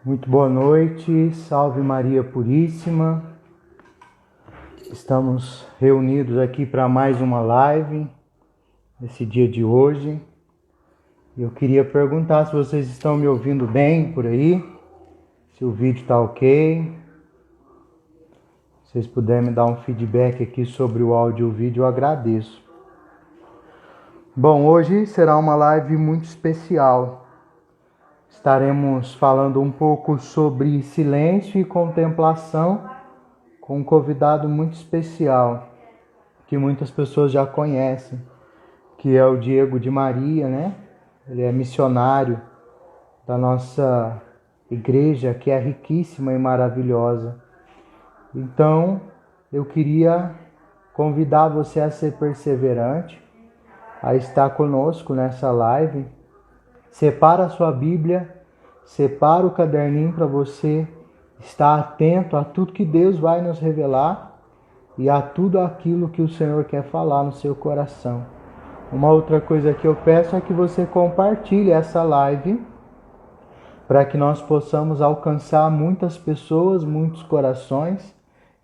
Muito boa noite, salve Maria Puríssima. Estamos reunidos aqui para mais uma live, nesse dia de hoje. Eu queria perguntar se vocês estão me ouvindo bem por aí, se o vídeo está ok. Se vocês puderem me dar um feedback aqui sobre o áudio e o vídeo, eu agradeço. Bom, hoje será uma live muito especial. Estaremos falando um pouco sobre silêncio e contemplação com um convidado muito especial, que muitas pessoas já conhecem, que é o Diego de Maria, né? Ele é missionário da nossa igreja, que é riquíssima e maravilhosa. Então, eu queria convidar você a ser perseverante, a estar conosco nessa live. Separa a sua Bíblia, separa o caderninho para você estar atento a tudo que Deus vai nos revelar e a tudo aquilo que o Senhor quer falar no seu coração. Uma outra coisa que eu peço é que você compartilhe essa live para que nós possamos alcançar muitas pessoas, muitos corações.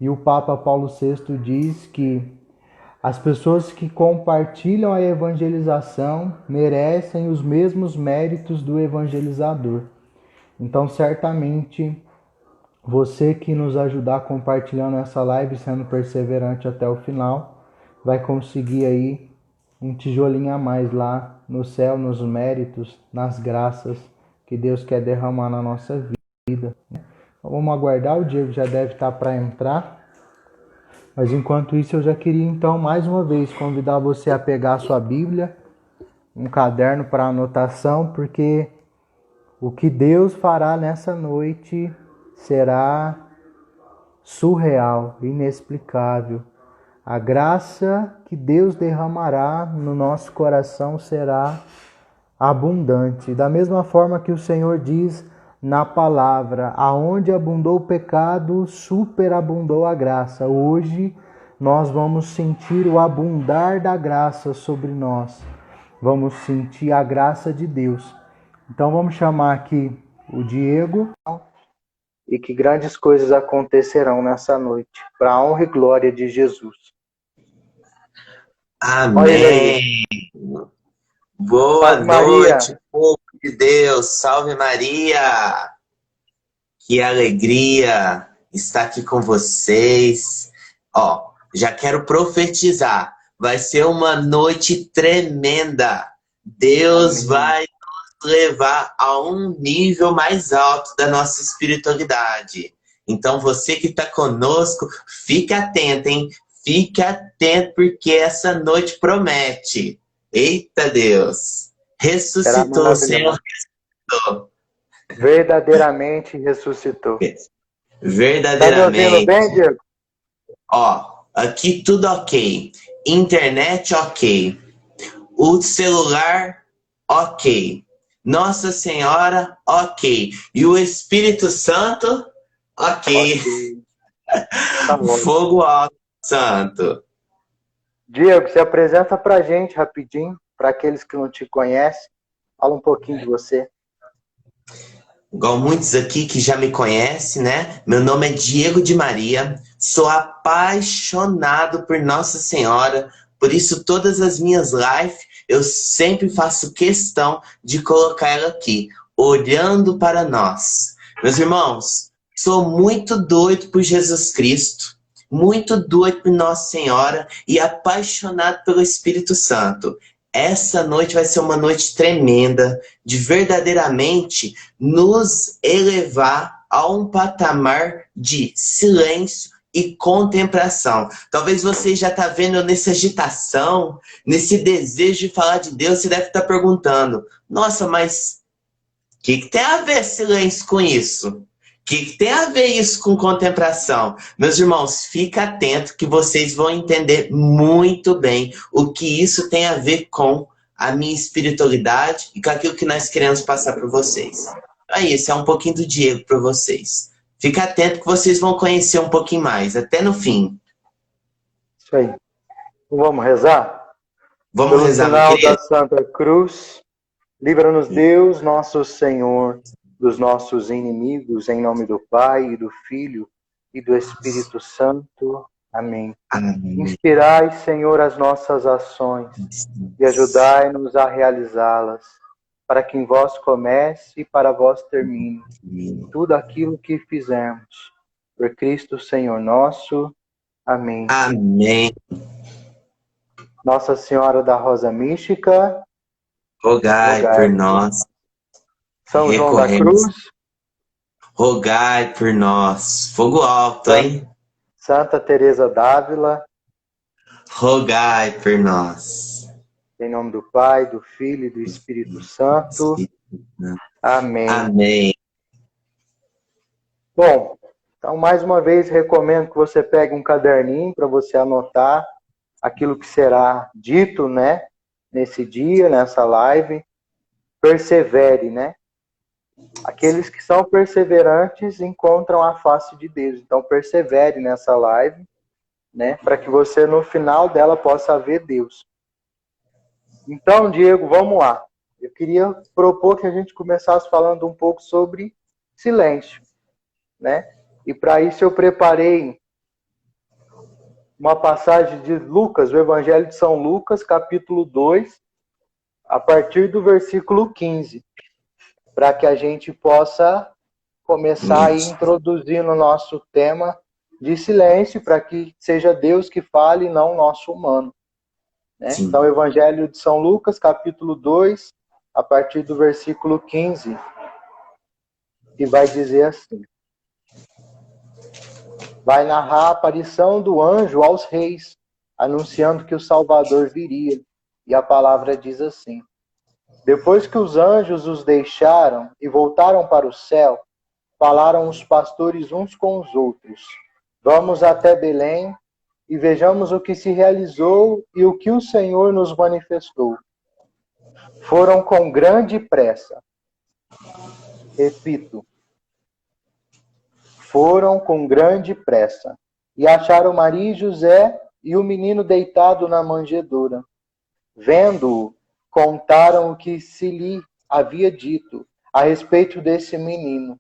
E o Papa Paulo VI diz que as pessoas que compartilham a evangelização merecem os mesmos méritos do evangelizador. Então, certamente, você que nos ajudar compartilhando essa live, sendo perseverante até o final, vai conseguir aí um tijolinho a mais lá no céu, nos méritos, nas graças que Deus quer derramar na nossa vida. Então, vamos aguardar, o Diego já deve estar para entrar. Mas enquanto isso, eu já queria então mais uma vez convidar você a pegar a sua Bíblia, um caderno para anotação, porque o que Deus fará nessa noite será surreal, inexplicável. A graça que Deus derramará no nosso coração será abundante. Da mesma forma que o Senhor diz na palavra, aonde abundou o pecado, superabundou a graça. Hoje nós vamos sentir o abundar da graça sobre nós. Vamos sentir a graça de Deus. Então vamos chamar aqui o Diego e que grandes coisas acontecerão nessa noite, para a honra e glória de Jesus. Amém. Boa Salve, noite, Maria. povo de Deus. Salve Maria. Que alegria estar aqui com vocês. Ó, já quero profetizar. Vai ser uma noite tremenda. Deus Amém. vai nos levar a um nível mais alto da nossa espiritualidade. Então você que está conosco, fique atento, hein? Fique atento, porque essa noite promete. Eita Deus! Será Ressuscitou, o Senhor maravilhoso. ressuscitou. Verdadeiramente ressuscitou. Tá me ouvindo bem, Verdadeiramente. Diego? Ó, aqui tudo ok. Internet ok. O celular ok. Nossa Senhora ok. E o Espírito Santo ok. Ok. Tá bom. Fogo alto santo. Diego, se apresenta pra gente rapidinho, para aqueles que não te conhecem. Fala um pouquinho de você. Igual muitos aqui que já me conhecem, né? Meu nome é Diego de Maria, sou apaixonado por Nossa Senhora, por isso todas as minhas lives eu sempre faço questão de colocar ela aqui, olhando para nós. Meus irmãos, sou muito doido por Jesus Cristo, muito doido por Nossa Senhora e apaixonado pelo Espírito Santo. Essa noite vai ser uma noite tremenda, de verdadeiramente nos elevar a um patamar de silêncio e contemplação. Talvez você já está vendo nessa agitação, nesse desejo de falar de Deus, você deve estar perguntando, nossa, mas o que tem a ver silêncio com isso? O que tem a ver isso com contemplação? Meus irmãos, fica atento que vocês vão entender muito bem o que isso tem a ver com a minha espiritualidade e com aquilo que nós queremos passar para vocês. É isso, é um pouquinho do Diego para vocês. Fica atento que vocês vão conhecer um pouquinho mais, até no fim. Isso aí. Vamos rezar? Vamos Pelo rezar, meu sinal querido? da Santa Cruz, livra-nos Deus, nosso Senhor, dos nossos inimigos, em nome do Pai, e do Filho, e do Espírito Santo. Amém. Amém. Inspirai, Senhor, as nossas ações e ajudai-nos a realizá-las, para que em vós comece e para vós termine tudo aquilo que fizermos. Por Cristo, Senhor nosso. Amém. Amém. Nossa Senhora da Rosa Mística, Rogai por nós. São João da Recorremos. Cruz, Rogai por nós. Fogo alto, hein? Santa Teresa d'Ávila, Rogai por nós. em nome do Pai, do Filho e do Espírito Santo. Amém. Amém. Bom, então mais uma vez recomendo que você pegue um caderninho para você anotar aquilo que será dito, né, nesse dia, nessa live. Persevere, né? Aqueles que são perseverantes encontram a face de Deus. Então persevere nessa live, né, para que você no final dela possa ver Deus. Então, Diego, vamos lá. Eu queria propor que a gente começasse falando um pouco sobre silêncio, né? E para isso eu preparei uma passagem de Lucas, o Evangelho de São Lucas, capítulo 2, a partir do versículo 15, para que a gente possa começar a introduzir no nosso tema de silêncio, para que seja Deus que fale e não o nosso humano. Né? Então, o Evangelho de São Lucas, capítulo 2, a partir do versículo 15, que vai dizer assim: vai narrar a aparição do anjo aos reis, anunciando que o Salvador viria. E a palavra diz assim: depois que os anjos os deixaram e voltaram para o céu, falaram os pastores uns com os outros: vamos até Belém e vejamos o que se realizou e o que o Senhor nos manifestou. Foram com grande pressa. Repito. Foram com grande pressa e acharam Maria e José e o menino deitado na manjedoura. Vendo-o, contaram o que se lhe havia dito a respeito desse menino.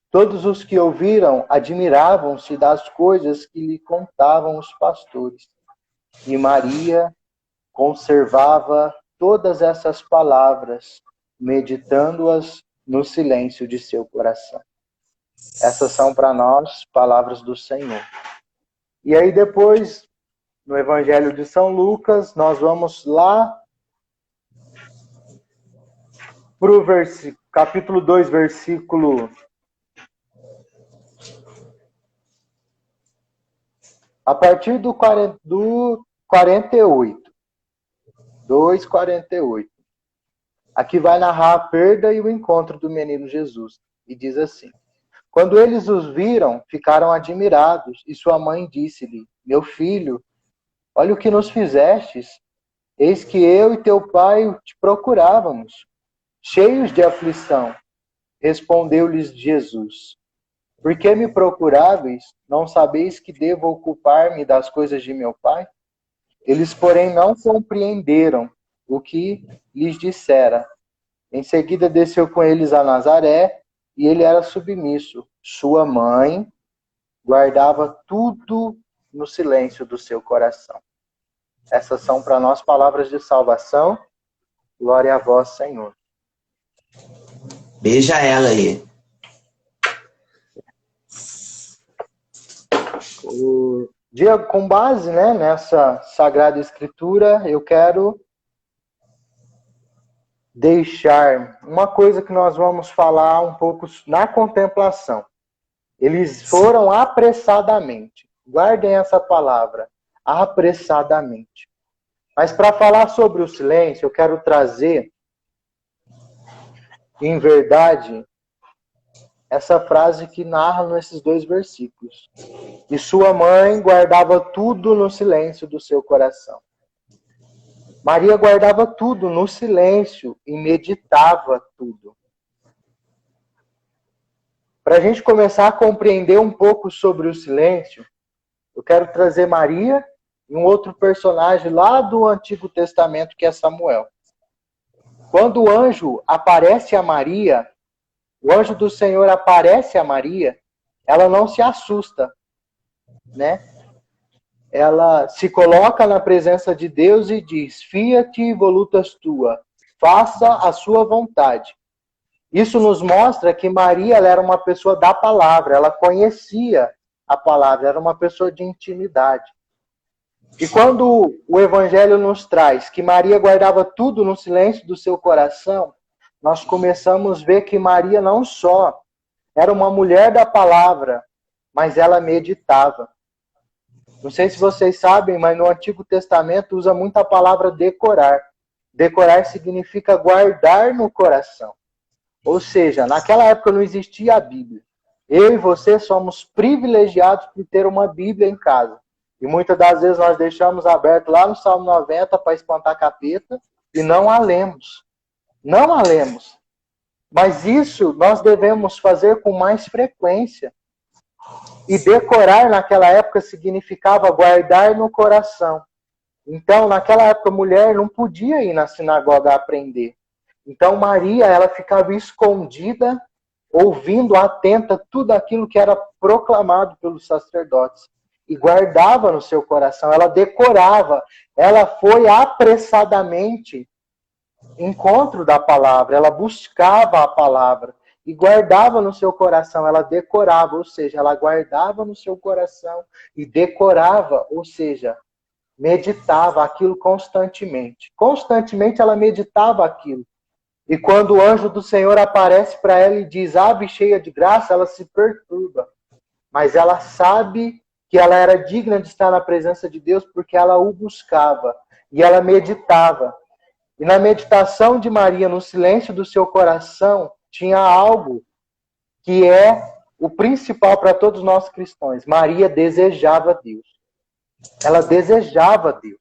Todos os que ouviram admiravam-se das coisas que lhe contavam os pastores. E Maria conservava todas essas palavras, meditando-as no silêncio de seu coração. Essas são para nós palavras do Senhor. E aí depois, no Evangelho de São Lucas, nós vamos lá para o capítulo 2, versículo... a partir do 48. 2:48. Aqui vai narrar a perda e o encontro do menino Jesus. E diz assim: quando eles os viram, ficaram admirados, e sua mãe disse-lhe: meu filho, olha o que nos fizestes. Eis que eu e teu pai te procurávamos, cheios de aflição. Respondeu-lhes Jesus: por que me procuráveis? Não sabeis que devo ocupar-me das coisas de meu pai? Eles, porém, não compreenderam o que lhes dissera. Em seguida desceu com eles a Nazaré, e ele era submisso. Sua mãe guardava tudo no silêncio do seu coração. Essas são para nós palavras de salvação. Glória a vós, Senhor. Beija ela aí. Diego, com base, né, nessa Sagrada Escritura, eu quero deixar uma coisa que nós vamos falar um pouco na contemplação. Eles foram apressadamente. Guardem essa palavra, apressadamente. Mas para falar sobre o silêncio, eu quero trazer, em verdade, essa frase que narra nesses 2 versículos. E sua mãe guardava tudo no silêncio do seu coração. Maria guardava tudo no silêncio e meditava tudo. Para a gente começar a compreender um pouco sobre o silêncio, eu quero trazer Maria e um outro personagem lá do Antigo Testamento, que é Samuel. Quando o anjo aparece a Maria, o anjo do Senhor aparece a Maria, ela não se assusta, né? Ela se coloca na presença de Deus e diz: Fiat volutas tua, faça a sua vontade. Isso nos mostra que Maria, ela era uma pessoa da palavra, ela conhecia a palavra, era uma pessoa de intimidade. E quando o Evangelho nos traz que Maria guardava tudo no silêncio do seu coração, nós começamos a ver que Maria não só era uma mulher da palavra, mas ela meditava. Não sei se vocês sabem, mas no Antigo Testamento usa muito a palavra decorar. Decorar significa guardar no coração. Ou seja, naquela época não existia a Bíblia. Eu e você somos privilegiados por ter uma Bíblia em casa. E muitas das vezes nós deixamos aberto lá no Salmo 90 para espantar capeta e não a lemos. Não a lemos. Mas isso nós devemos fazer com mais frequência. E decorar naquela época significava guardar no coração. Então, naquela época, a mulher não podia ir na sinagoga aprender. Então, Maria, ela ficava escondida, ouvindo atenta tudo aquilo que era proclamado pelos sacerdotes. E guardava no seu coração, ela decorava. Ela foi apressadamente encontro da palavra, ela buscava a palavra e guardava no seu coração, ela decorava, ou seja, ela guardava no seu coração e decorava, ou seja, meditava aquilo constantemente. Constantemente ela meditava aquilo. E quando o anjo do Senhor aparece para ela e diz, ave cheia de graça, ela se perturba. Mas ela sabe que ela era digna de estar na presença de Deus porque ela o buscava e ela meditava. E na meditação de Maria, no silêncio do seu coração, tinha algo que é o principal para todos nós cristãos. Maria desejava Deus. Ela desejava Deus.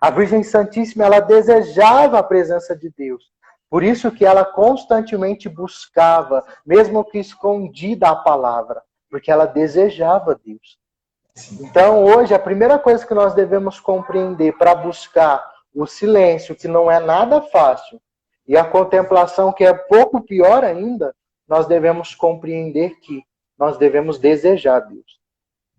A Virgem Santíssima, ela desejava a presença de Deus. Por isso que ela constantemente buscava, mesmo que escondida a palavra, porque ela desejava Deus. Então, hoje, a primeira coisa que nós devemos compreender para buscar o silêncio, que não é nada fácil, e a contemplação, que é pouco pior ainda, nós devemos compreender que nós devemos desejar Deus.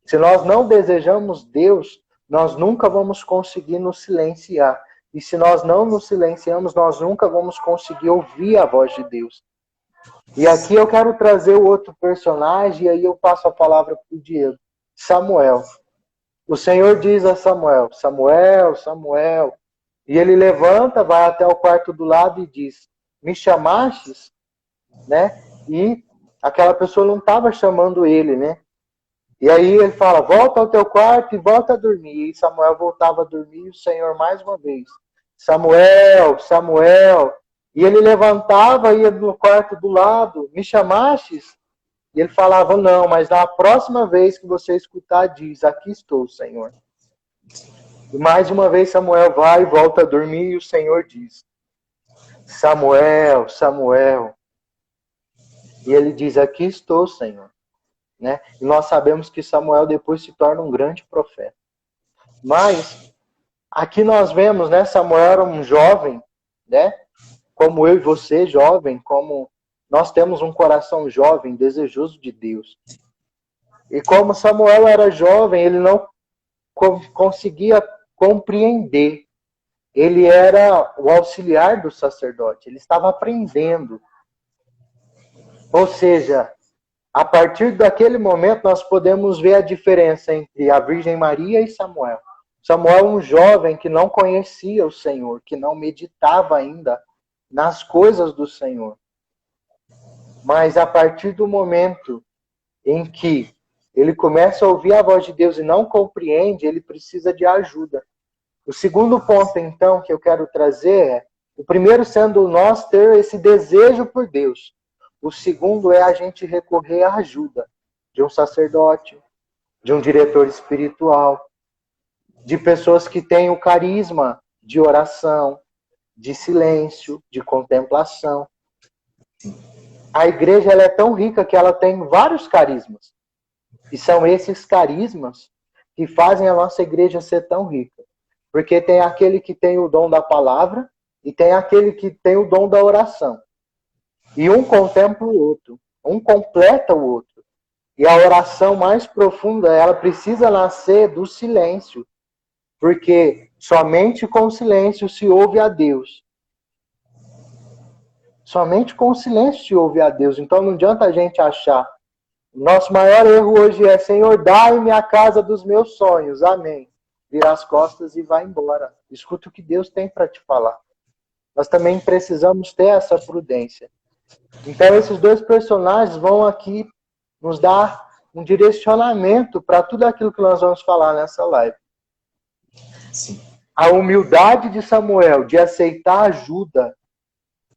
Se nós não desejamos Deus, nós nunca vamos conseguir nos silenciar. E se nós não nos silenciamos, nós nunca vamos conseguir ouvir a voz de Deus. E aqui eu quero trazer o outro personagem, e aí eu passo a palavra para o Diego. Samuel. O Senhor diz a Samuel, Samuel, Samuel. E ele levanta, vai até o quarto do lado e diz, me chamastes? Né? E aquela pessoa não estava chamando ele, né? E aí ele fala, volta ao teu quarto e volta a dormir. E Samuel voltava a dormir e o Senhor mais uma vez, Samuel, Samuel. E ele levantava, ia no quarto do lado, me chamastes? E ele falava, não, mas na próxima vez que você escutar, diz, aqui estou, Senhor. E mais uma vez Samuel vai e volta a dormir e o Senhor diz, Samuel, Samuel. E ele diz, aqui estou, Senhor. Né? E nós sabemos que Samuel depois se torna um grande profeta. Mas, aqui nós vemos, né, Samuel era um jovem, né? Como eu e você, jovem, como nós temos um coração jovem, desejoso de Deus. E como Samuel era jovem, ele não conseguia compreender. Ele era o auxiliar do sacerdote, ele estava aprendendo. Ou seja, a partir daquele momento nós podemos ver a diferença entre a Virgem Maria e Samuel. Samuel, um jovem que não conhecia o Senhor, que não meditava ainda nas coisas do Senhor. Mas a partir do momento em que ele começa a ouvir a voz de Deus e não compreende, ele precisa de ajuda. O segundo ponto, então, que eu quero trazer é, o primeiro sendo nós ter esse desejo por Deus. O segundo é a gente recorrer à ajuda de um sacerdote, de um diretor espiritual, de pessoas que têm o carisma de oração, de silêncio, de contemplação. A igreja ela é tão rica que ela tem vários carismas. E são esses carismas que fazem a nossa igreja ser tão rica. Porque tem aquele que tem o dom da palavra e tem aquele que tem o dom da oração. E um contempla o outro, um completa o outro. E a oração mais profunda, ela precisa nascer do silêncio, porque somente com o silêncio se ouve a Deus. Somente com o silêncio se ouve a Deus. Então não adianta a gente achar. O nosso maior erro hoje é: Senhor, dai-me a casa dos meus sonhos. Amém. Vira as costas e vai embora. Escuta o que Deus tem para te falar. Nós também precisamos ter essa prudência. Então esses dois personagens vão aqui nos dar um direcionamento para tudo aquilo que nós vamos falar nessa live. Sim. A humildade de Samuel de aceitar ajuda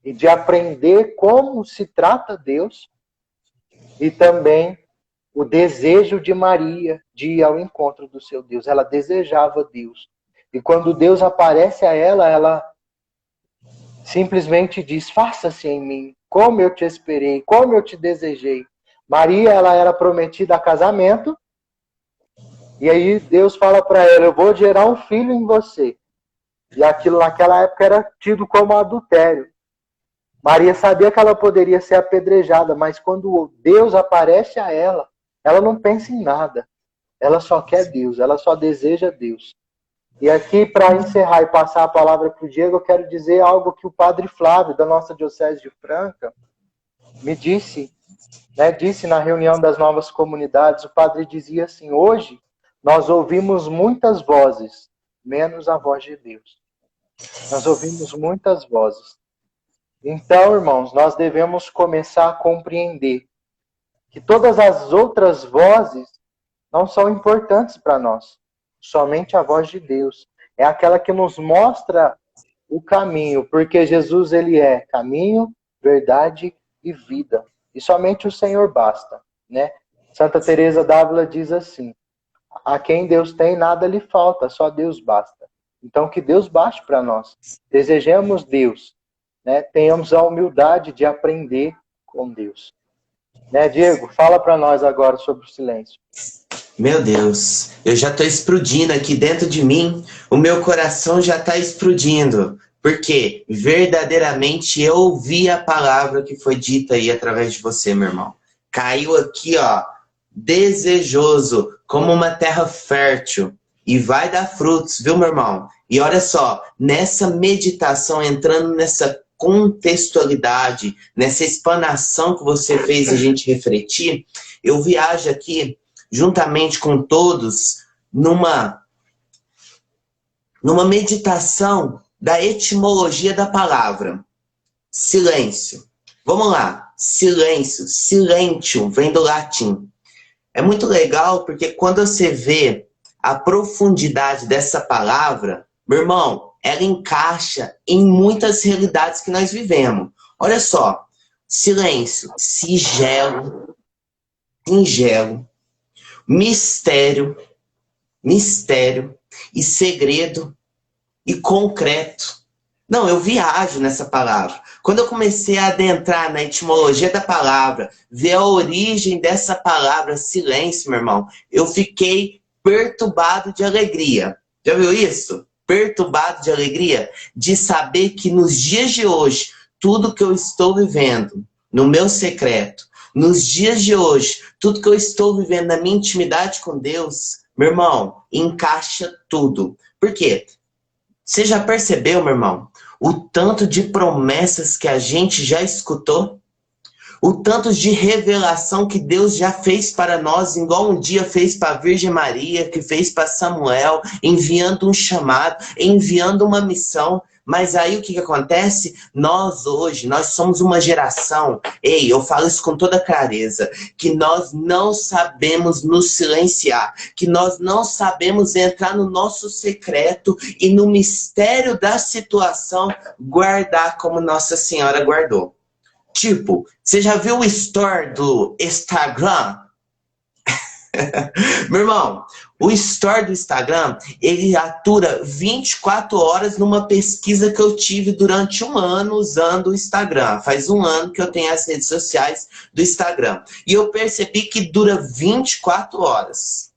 e de aprender como se trata Deus, e também o desejo de Maria de ir ao encontro do seu Deus. Ela desejava Deus. E quando Deus aparece a ela, ela simplesmente diz: faça-se em mim, como eu te esperei, como eu te desejei. Maria, ela era prometida a casamento, e aí Deus fala para ela: eu vou gerar um filho em você. E aquilo naquela época era tido como adultério. Maria sabia que ela poderia ser apedrejada, mas quando Deus aparece a ela, ela não pensa em nada. Ela só quer Deus, ela só deseja Deus. E aqui, para encerrar e passar a palavra para o Diego, eu quero dizer algo que o padre Flávio, da nossa Diocese de Franca, me disse, disse na reunião das novas comunidades. O padre dizia assim: hoje nós ouvimos muitas vozes, menos a voz de Deus. Nós ouvimos muitas vozes. Então, irmãos, nós devemos começar a compreender que todas as outras vozes não são importantes para nós. Somente a voz de Deus é aquela que nos mostra o caminho, porque Jesus, ele é caminho, verdade e vida. E somente o Senhor basta, né? Santa Teresa d'Ávila diz assim: a quem Deus tem, nada lhe falta, só Deus basta. Então, que Deus baste para nós. Desejemos Deus, né? Tenhamos a humildade de aprender com Deus. Né, Diego? Fala para nós agora sobre o silêncio. Meu Deus, eu já estou explodindo aqui dentro de mim, o meu coração já está explodindo, porque verdadeiramente eu ouvi a palavra que foi dita aí através de você, meu irmão. Caiu aqui, ó, desejoso, como uma terra fértil, e vai dar frutos, viu, meu irmão? E olha só, nessa meditação, entrando nessa contextualidade, nessa explanação que você fez a gente refletir, eu viajo aqui juntamente com todos, numa meditação da etimologia da palavra. Silêncio. Vamos lá. Silêncio. Silentium, vem do latim. É muito legal porque quando você vê a profundidade dessa palavra, meu irmão, ela encaixa em muitas realidades que nós vivemos. Olha só. Silêncio. Singelo. Singelo. Mistério e segredo e concreto. Não, eu viajo nessa palavra. Quando eu comecei a adentrar na etimologia da palavra, ver a origem dessa palavra silêncio, meu irmão, eu fiquei perturbado de alegria. Já viu isso? Perturbado de alegria de saber que nos dias de hoje, tudo que eu estou vivendo no meu secreto, nos dias de hoje, tudo que eu estou vivendo na minha intimidade com Deus, meu irmão, encaixa tudo. Por quê? Você já percebeu, meu irmão, o tanto de promessas que a gente já escutou? O tanto de revelação que Deus já fez para nós, igual um dia fez para a Virgem Maria, que fez para Samuel, enviando um chamado, enviando uma missão. Mas aí o que acontece? Nós hoje, nós somos uma geração, eu falo isso com toda clareza, que nós não sabemos nos silenciar, que nós não sabemos entrar no nosso secreto e no mistério da situação guardar como Nossa Senhora guardou. Tipo, você já viu o story do Instagram? Meu irmão, o story do Instagram, ele atura 24 horas numa pesquisa que eu tive durante um ano usando o Instagram. Faz um ano que eu tenho as redes sociais do Instagram. E eu percebi que dura 24 horas.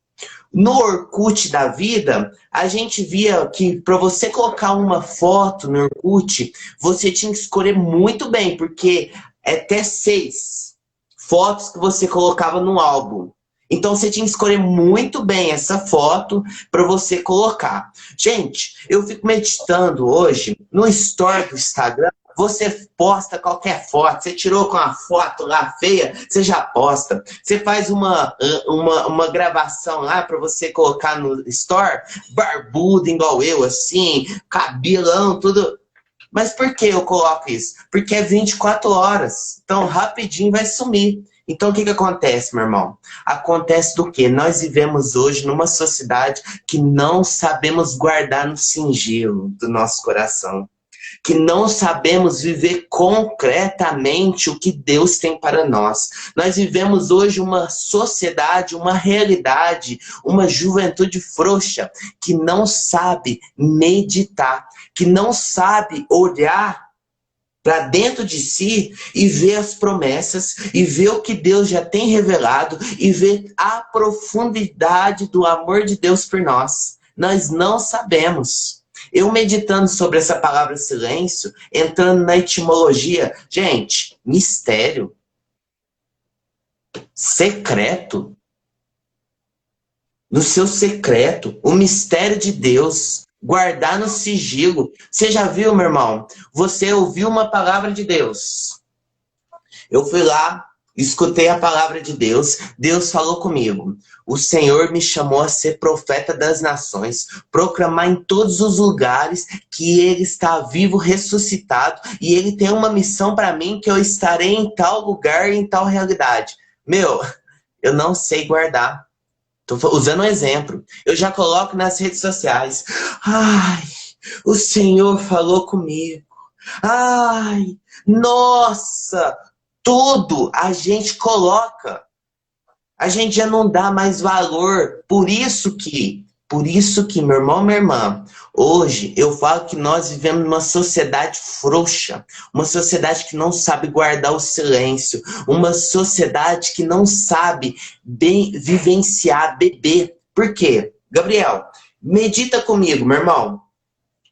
No Orkut da vida, a gente via que para você colocar uma foto no Orkut, você tinha que escolher muito bem, porque até 6 fotos que você colocava no álbum. Então você tinha que escolher muito bem essa foto para você colocar. Gente, eu fico meditando hoje no story do Instagram. Você posta qualquer foto, você tirou com uma foto lá feia, você já posta. Você faz uma gravação lá para você colocar no story, barbudo igual eu, assim, cabelão, tudo. Mas por que eu coloco isso? Porque é 24 horas, então rapidinho vai sumir. Então o que acontece, meu irmão? Acontece do quê? Nós vivemos hoje numa sociedade que não sabemos guardar no sigilo do nosso coração. Que não sabemos viver concretamente o que Deus tem para nós. Nós vivemos hoje uma sociedade, uma realidade, uma juventude frouxa que não sabe meditar, que não sabe olhar para dentro de si e ver as promessas, e ver o que Deus já tem revelado, e ver a profundidade do amor de Deus por nós. Nós não sabemos. Eu meditando sobre essa palavra silêncio, entrando na etimologia, gente, mistério, secreto, no seu secreto, o mistério de Deus, guardar no sigilo. Você já viu, meu irmão? Você ouviu uma palavra de Deus. Eu fui lá, escutei a palavra de Deus, Deus falou comigo. O Senhor me chamou a ser profeta das nações, proclamar em todos os lugares que Ele está vivo, ressuscitado, e Ele tem uma missão para mim, que eu estarei em tal lugar, em tal realidade. Meu, eu não sei guardar. Estou usando um exemplo. Eu já coloco nas redes sociais. Ai, o Senhor falou comigo. Ai, nossa, tudo a gente coloca. A gente já não dá mais valor. Por isso que, meu irmão, minha irmã, hoje eu falo que nós vivemos numa sociedade frouxa, uma sociedade que não sabe guardar o silêncio, uma sociedade que não sabe bem vivenciar, beber. Por quê? Gabriel, medita comigo, meu irmão.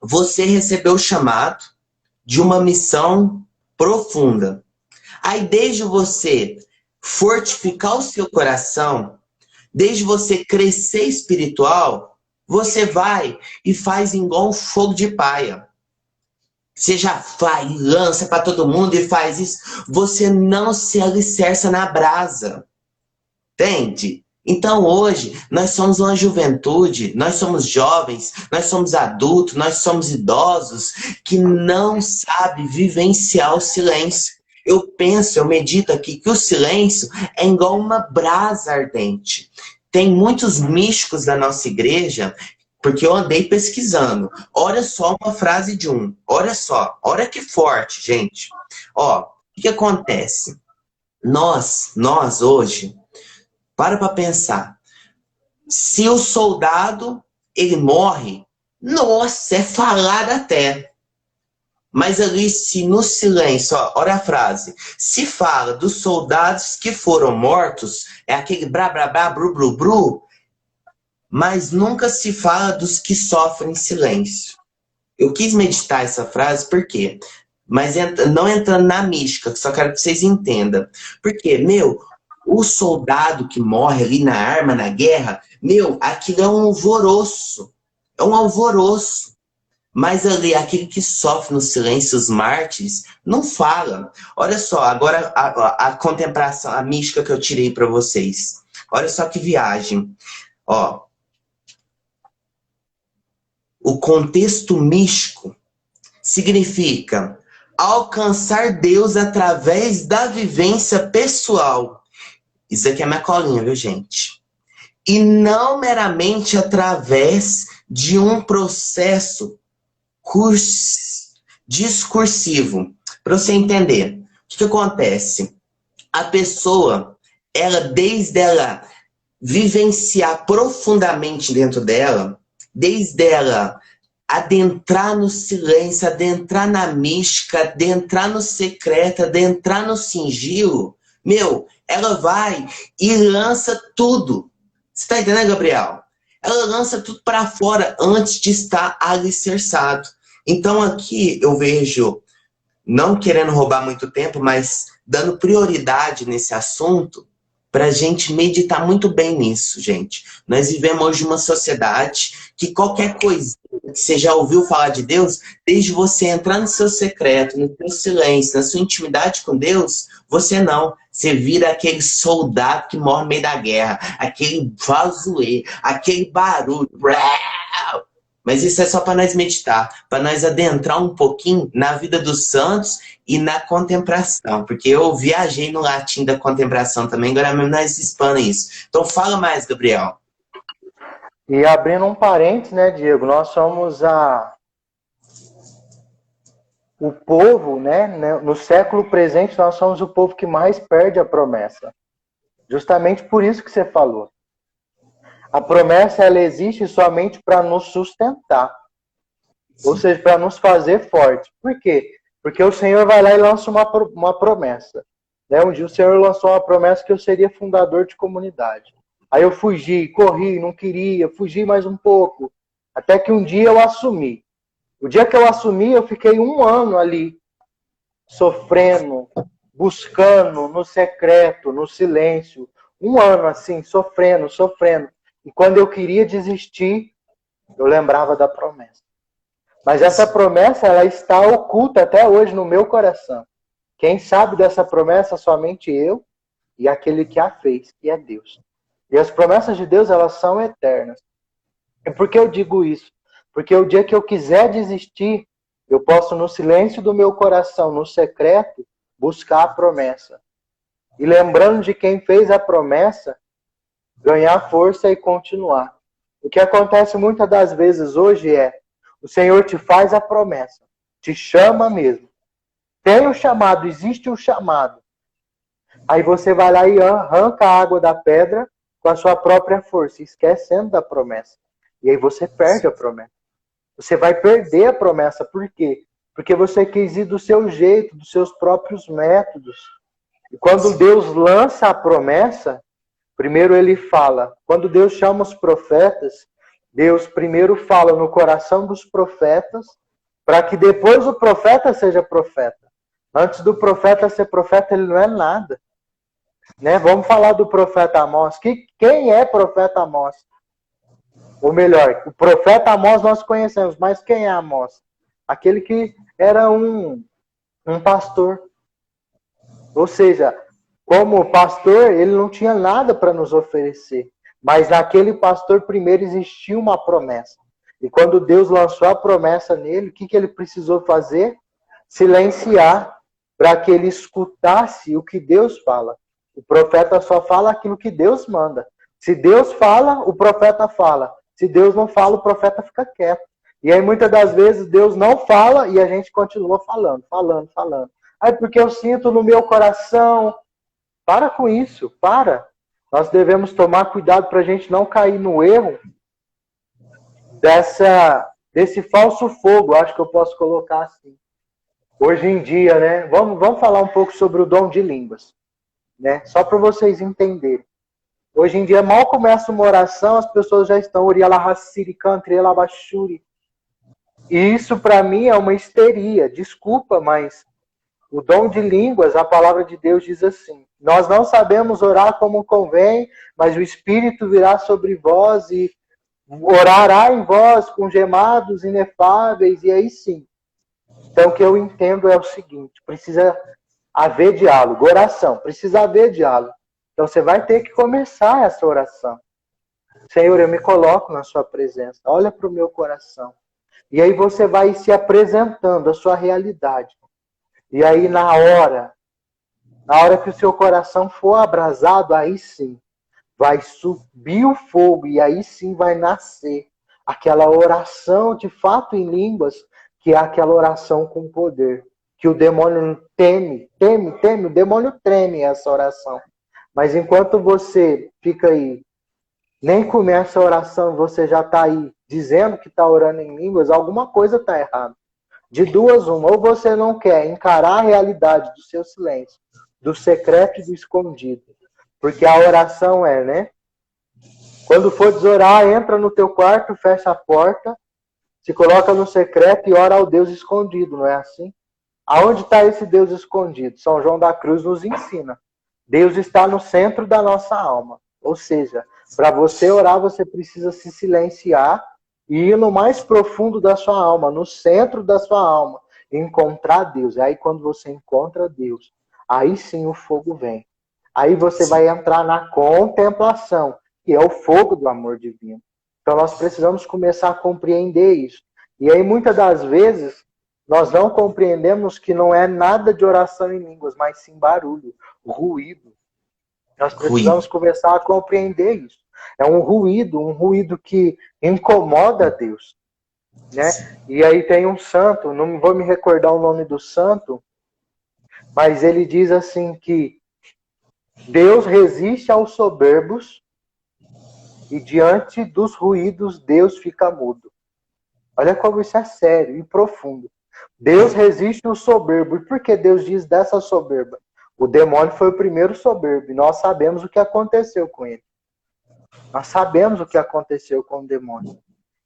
Você recebeu o chamado de uma missão profunda. Aí desde você fortificar o seu coração, desde você crescer espiritual, você vai e faz igual um fogo de palha. Você já vai e lança para todo mundo e faz isso. Você não se alicerça na brasa. Entende? Então hoje, nós somos uma juventude, nós somos jovens, nós somos adultos, nós somos idosos, que não sabe vivenciar o silêncio. Eu medito aqui que o silêncio é igual uma brasa ardente. Tem muitos místicos da nossa igreja, porque eu andei pesquisando. Olha só uma frase de um. Olha só. Olha que forte, gente. Ó, o que acontece? Nós hoje, para pensar. Se o soldado, ele morre, nossa, é falar até. Mas ali, se no silêncio, ó, olha a frase, se fala dos soldados que foram mortos, é aquele brá, brá, brá, bru, bru, bru, mas nunca se fala dos que sofrem silêncio. Eu quis meditar essa frase, por quê? Mas não entrando na mística, só quero que vocês entendam. Porque, meu, o soldado que morre ali na arma, na guerra, meu, aquilo é um alvoroço. É um alvoroço. Mas ali, aquele que sofre no silêncio, os mártires, não fala. Olha só, agora a contemplação, a mística que eu tirei para vocês. Olha só que viagem. Ó, o contexto místico significa alcançar Deus através da vivência pessoal. Isso aqui é minha colinha, viu, gente? E não meramente através de um processo discursivo. Para você entender, o que acontece? A pessoa, desde ela vivenciar profundamente dentro dela, desde ela adentrar no silêncio, adentrar na mística, adentrar no secreto, adentrar no sigilo, meu, ela vai e lança tudo. Você tá entendendo, Gabriel? Ela lança tudo para fora antes de estar alicerçado. Então aqui eu vejo, não querendo roubar muito tempo, mas dando prioridade nesse assunto para a gente meditar muito bem nisso, gente. Nós vivemos hoje uma sociedade que qualquer coisa que você já ouviu falar de Deus, desde você entrar no seu secreto, no seu silêncio, na sua intimidade com Deus, você não. Você vira aquele soldado que morre no meio da guerra, aquele vazuê, aquele barulho. Mas isso é só para nós meditar, para nós adentrar um pouquinho na vida dos santos e na contemplação, porque eu viajei no latim da contemplação também, agora mesmo nós expana isso. Então fala mais, Gabriel. E abrindo um parênteses, né, Diego, nós somos o povo, né, no século presente, nós somos o povo que mais perde a promessa. Justamente por isso que você falou. A promessa, ela existe somente para nos sustentar. Ou seja, para nos fazer forte. Por quê? Porque o Senhor vai lá e lança uma promessa. Né? Um dia o Senhor lançou uma promessa que eu seria fundador de comunidade. Aí eu fugi, corri, não queria, fugi mais um pouco. Até que um dia eu assumi. O dia que eu assumi, eu fiquei 1 ano ali, sofrendo, buscando, no secreto, no silêncio. 1 ano assim, sofrendo. E quando eu queria desistir, eu lembrava da promessa. Mas essa promessa, ela está oculta até hoje no meu coração. Quem sabe dessa promessa, somente eu e aquele que a fez, que é Deus. E as promessas de Deus, elas são eternas. E por que eu digo isso? Porque o dia que eu quiser desistir, eu posso, no silêncio do meu coração, no secreto, buscar a promessa. E lembrando de quem fez a promessa, ganhar força e continuar. O que acontece muitas das vezes hoje é, o Senhor te faz a promessa, te chama mesmo. Tem o chamado, existe o chamado. Aí você vai lá e arranca a água da pedra com a sua própria força, esquecendo da promessa. E aí você perde a promessa. Você vai perder a promessa. Por quê? Porque você quis ir do seu jeito, dos seus próprios métodos. E quando Deus lança a promessa, primeiro ele fala. Quando Deus chama os profetas, Deus primeiro fala no coração dos profetas, para que depois o profeta seja profeta. Antes do profeta ser profeta, ele não é nada. Né? Vamos falar do profeta Amós. Quem é profeta Amós? Ou melhor, o profeta Amós nós conhecemos, mas quem é Amós? Aquele que era um pastor. Ou seja, como pastor, ele não tinha nada para nos oferecer. Mas naquele pastor primeiro existia uma promessa. E quando Deus lançou a promessa nele, o que ele precisou fazer? Silenciar, para que ele escutasse o que Deus fala. O profeta só fala aquilo que Deus manda. Se Deus fala, o profeta fala. Se Deus não fala, o profeta fica quieto. E aí muitas das vezes Deus não fala e a gente continua falando. Aí porque eu sinto no meu coração. Para com isso, para. Nós devemos tomar cuidado para a gente não cair no erro desse falso fogo, acho que eu posso colocar assim. Hoje em dia, né? Vamos falar um pouco sobre o dom de línguas, né? Só para vocês entenderem. Hoje em dia, mal começa uma oração, as pessoas já estão e isso para mim é uma histeria. Desculpa, mas o dom de línguas, a palavra de Deus diz assim: nós não sabemos orar como convém, mas o Espírito virá sobre vós e orará em vós com gemados inefáveis, e aí sim. Então o que eu entendo é o seguinte: precisa haver diálogo, oração, precisa haver diálogo. Então você vai ter que começar essa oração. Senhor, eu me coloco na sua presença, olha para o meu coração. E aí você vai se apresentando a sua realidade. E aí na hora que o seu coração for abrasado, aí sim, vai subir o fogo e aí sim vai nascer aquela oração de fato em línguas, que é aquela oração com poder. Que o demônio teme, o demônio treme essa oração. Mas enquanto você fica aí, nem começa a oração, você já está aí dizendo que está orando em línguas, alguma coisa está errada. De duas, uma. Ou você não quer encarar a realidade do seu silêncio, do secreto e do escondido. Porque a oração é, né? Quando for desorar, entra no teu quarto, fecha a porta, se coloca no secreto e ora ao Deus escondido, não é assim? Aonde está esse Deus escondido? São João da Cruz nos ensina. Deus está no centro da nossa alma. Ou seja, para você orar, você precisa se silenciar e ir no mais profundo da sua alma, no centro da sua alma, e encontrar Deus. E aí, quando você encontra Deus, aí sim o fogo vem. Aí você vai entrar na contemplação, que é o fogo do amor divino. Então, nós precisamos começar a compreender isso. E aí, muitas das vezes, nós não compreendemos que não é nada de oração em línguas, mas sim barulho, ruído. Nós precisamos começar a compreender isso. É um ruído que incomoda a Deus, né? E aí tem um santo, não vou me recordar o nome do santo, mas ele diz assim que Deus resiste aos soberbos e diante dos ruídos Deus fica mudo. Olha como isso é sério e profundo. Deus resiste ao soberbo. E por que Deus diz dessa soberba? O demônio foi o primeiro soberbo. E nós sabemos o que aconteceu com ele. Nós sabemos o que aconteceu com o demônio.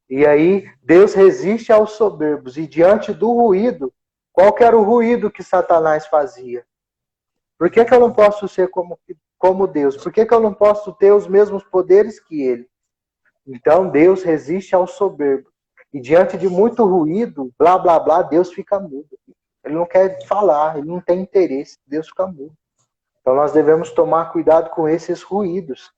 E aí, Deus resiste aos soberbos. E diante do ruído, qual que era o ruído que Satanás fazia? Por que eu não posso ser como Deus? Por que eu não posso ter os mesmos poderes que ele? Então, Deus resiste aos soberbos. E diante de muito ruído, blá, blá, blá, Deus fica mudo. Ele não quer falar, ele não tem interesse, Deus fica mudo. Então nós devemos tomar cuidado com esses ruídos,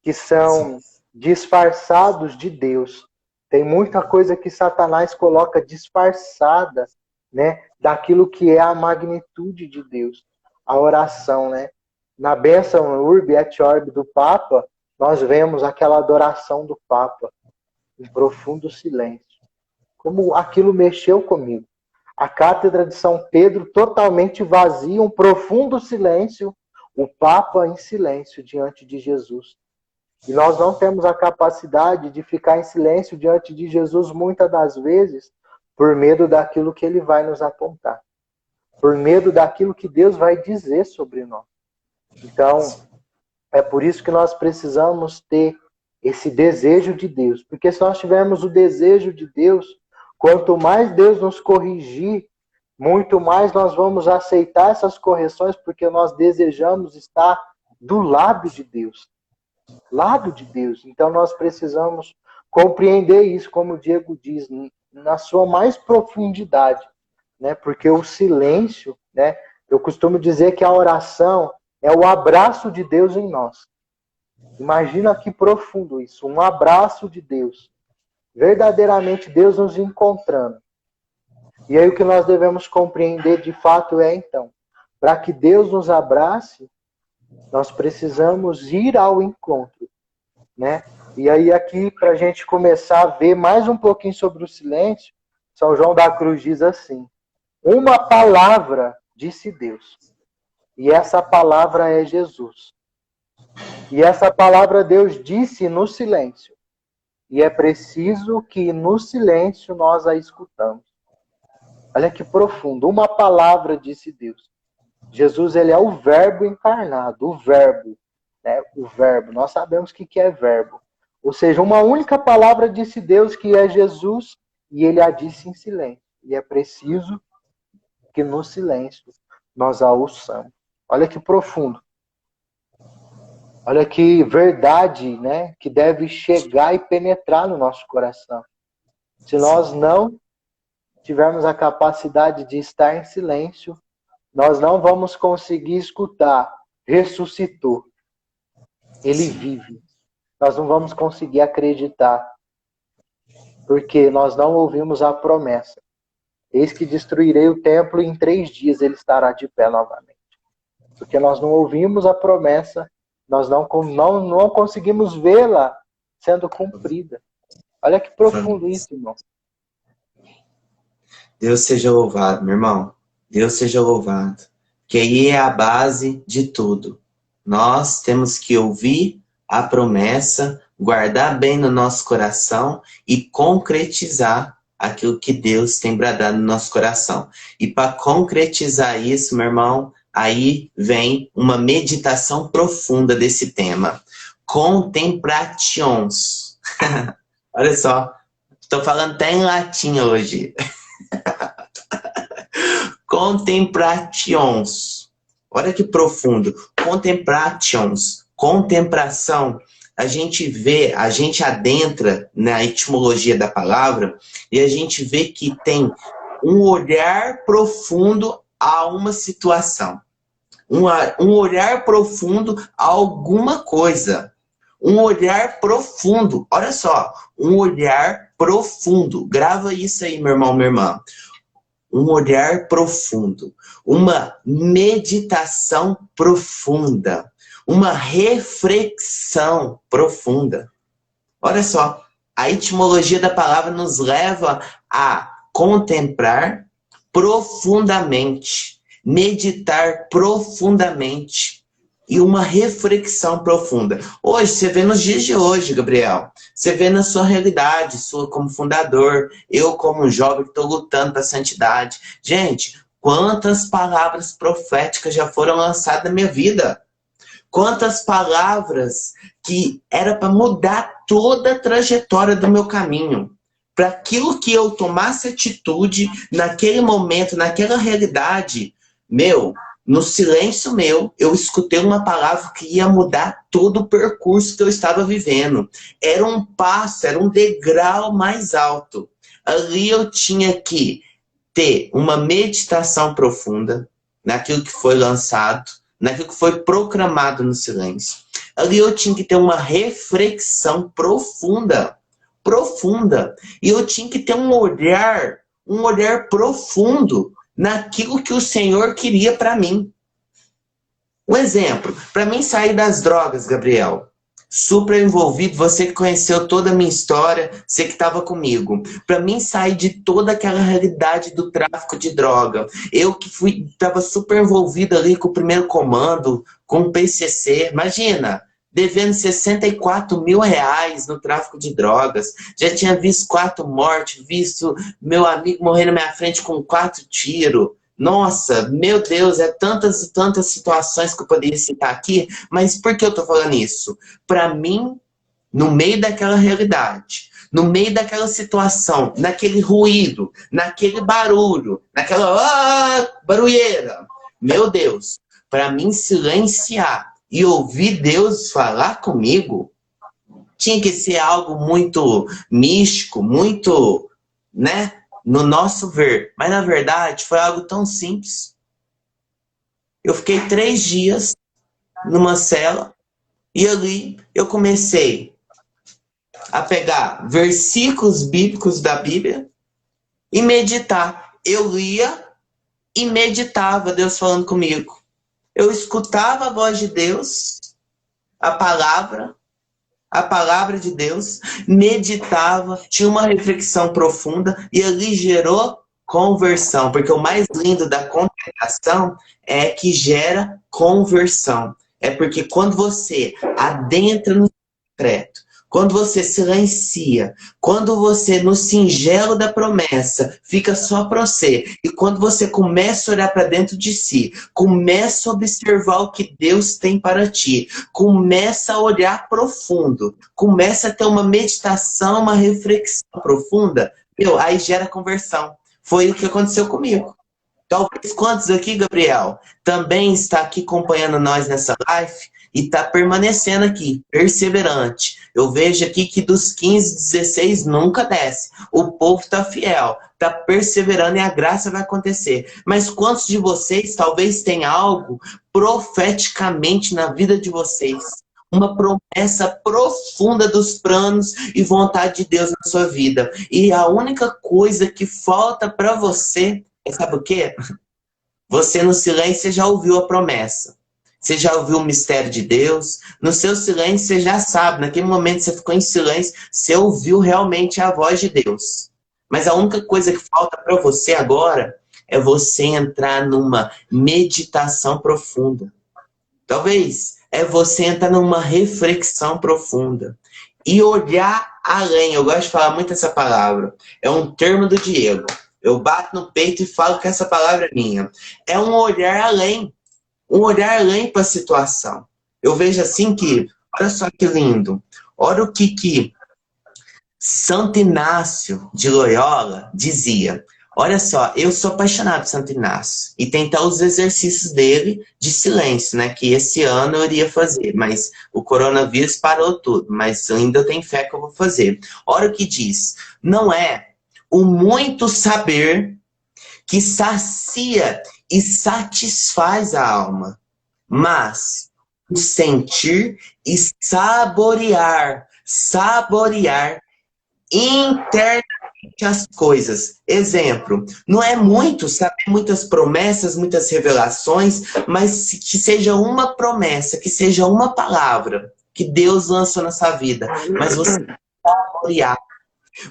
que são disfarçados de Deus. Tem muita coisa que Satanás coloca disfarçada, né, daquilo que é a magnitude de Deus. A oração, né? Na bênção Urbi et Orbi do Papa, nós vemos aquela adoração do Papa, em profundo silêncio. Como aquilo mexeu comigo. A cátedra de São Pedro totalmente vazia, um profundo silêncio, o Papa em silêncio diante de Jesus. E nós não temos a capacidade de ficar em silêncio diante de Jesus muitas das vezes por medo daquilo que ele vai nos apontar. Por medo daquilo que Deus vai dizer sobre nós. Então, é por isso que nós precisamos ter esse desejo de Deus. Porque se nós tivermos o desejo de Deus, quanto mais Deus nos corrigir, muito mais nós vamos aceitar essas correções, porque nós desejamos estar do lado de Deus. Lado de Deus. Então nós precisamos compreender isso, como o Diego diz, na sua mais profundidade. Né? Porque o silêncio, né? Eu costumo dizer que a oração é o abraço de Deus em nós. Imagina que profundo isso, um abraço de Deus. Verdadeiramente Deus nos encontrando. E aí o que nós devemos compreender de fato é então, para que Deus nos abrace, nós precisamos ir ao encontro, né? E aí aqui, para a gente começar a ver mais um pouquinho sobre o silêncio, São João da Cruz diz assim, uma palavra disse Deus, e essa palavra é Jesus. E essa palavra Deus disse no silêncio. E é preciso que no silêncio nós a escutamos. Olha que profundo. Uma palavra disse Deus. Jesus, ele é o verbo encarnado, o verbo. Né? O verbo. Nós sabemos o que é verbo. Ou seja, uma única palavra disse Deus, que é Jesus, e ele a disse em silêncio. E é preciso que no silêncio nós a ouçamos. Olha que profundo. Olha que verdade, né, que deve chegar e penetrar no nosso coração. Se nós não tivermos a capacidade de estar em silêncio, nós não vamos conseguir escutar. Ressuscitou. Ele vive. Nós não vamos conseguir acreditar. Porque nós não ouvimos a promessa. Eis que destruirei o templo e em 3 dias ele estará de pé novamente. Porque nós não ouvimos a promessa. Nós não conseguimos vê-la sendo cumprida. Olha que profundo isso, irmão. Deus seja louvado, meu irmão. Deus seja louvado. Que aí é a base de tudo. Nós temos que ouvir a promessa, guardar bem no nosso coração e concretizar aquilo que Deus tem bradado no nosso coração. E para concretizar isso, meu irmão, aí vem uma meditação profunda desse tema. Contemplations. Olha só, estou falando até em latim hoje. Contemplations. Olha que profundo. Contemplations. Contemplação. A gente vê, a gente adentra na etimologia da palavra e a gente vê que tem um olhar profundo a uma situação. Um olhar profundo a alguma coisa. Um olhar profundo. Olha só, um olhar profundo. Grava isso aí, meu irmão, minha irmã. Um olhar profundo. Uma meditação profunda. Uma reflexão profunda. Olha só, a etimologia da palavra nos leva a contemplar profundamente, meditar profundamente e uma reflexão profunda. Hoje, você vê nos dias de hoje, Gabriel, você vê na sua realidade, sua como fundador, eu como um jovem que estou lutando para a santidade. Gente, quantas palavras proféticas já foram lançadas na minha vida? Quantas palavras que era para mudar toda a trajetória do meu caminho. Para aquilo que eu tomasse atitude naquele momento, naquela realidade, no silêncio meu, eu escutei uma palavra que ia mudar todo o percurso que eu estava vivendo. Era um passo, era um degrau mais alto. Ali eu tinha que ter uma meditação profunda naquilo que foi lançado, naquilo que foi proclamado no silêncio. Ali eu tinha que ter uma reflexão profunda. E eu tinha que ter um olhar profundo naquilo que o Senhor queria para mim. Um exemplo, para mim sair das drogas, Gabriel, super envolvido, você que conheceu toda a minha história, você que estava comigo. Para mim sair de toda aquela realidade do tráfico de droga, eu que estava super envolvido ali com o primeiro comando, com o PCC, imagina, devendo 64 mil reais no tráfico de drogas, já tinha visto 4 mortes, visto meu amigo morrer na minha frente com 4 tiros. Nossa, meu Deus, é tantas e tantas situações que eu poderia citar aqui, mas por que eu tô falando isso? Para mim, no meio daquela realidade, no meio daquela situação, naquele ruído, naquele barulho, naquela barulheira, meu Deus, para mim silenciar e ouvir Deus falar comigo, tinha que ser algo muito místico, muito, né? No nosso ver. Mas, na verdade, foi algo tão simples. Eu fiquei 3 dias numa cela e ali eu comecei a pegar versículos bíblicos da Bíblia e meditar. Eu lia e meditava Deus falando comigo. Eu escutava a voz de Deus, a palavra de Deus, meditava, tinha uma reflexão profunda e ali gerou conversão, porque o mais lindo da contemplação é que gera conversão. É porque quando você adentra no secreto, quando você silencia, quando você no singelo da promessa fica só para você, e quando você começa a olhar para dentro de si, começa a observar o que Deus tem para ti, começa a olhar profundo, começa a ter uma meditação, uma reflexão profunda, aí gera conversão. Foi o que aconteceu comigo. Talvez quantos aqui, Gabriel, também está aqui acompanhando nós nessa live e está permanecendo aqui, perseverante. Eu vejo aqui que dos 15, 16 nunca desce. O povo está fiel, está perseverando e a graça vai acontecer. Mas quantos de vocês talvez tenham algo profeticamente na vida de vocês? Uma promessa profunda dos planos e vontade de Deus na sua vida. E a única coisa que falta para você, sabe o quê? Você no silêncio já ouviu a promessa. Você já ouviu o mistério de Deus. No seu silêncio você já sabe. Naquele momento você ficou em silêncio. Você ouviu realmente a voz de Deus. Mas a única coisa que falta para você agora é você entrar numa meditação profunda. Talvez é você entrar numa reflexão profunda. E olhar além. Eu gosto de falar muito essa palavra. É um termo do Diego. Eu bato no peito e falo que essa palavra é minha. É um olhar além. Um olhar além para a situação. Eu vejo assim que, olha só que lindo. Olha o que Santo Inácio de Loyola dizia. Olha só, eu sou apaixonado por Santo Inácio e tem até os exercícios dele de silêncio, né? Que esse ano eu iria fazer, mas o coronavírus parou tudo, mas eu ainda tenho fé que eu vou fazer. Olha o que diz: não é o muito saber que sacia e satisfaz a alma, mas o sentir e saborear internamente as coisas. Exemplo, não é muito saber muitas promessas, muitas revelações, mas que seja uma promessa, que seja uma palavra que Deus lançou na sua vida, mas você saborear,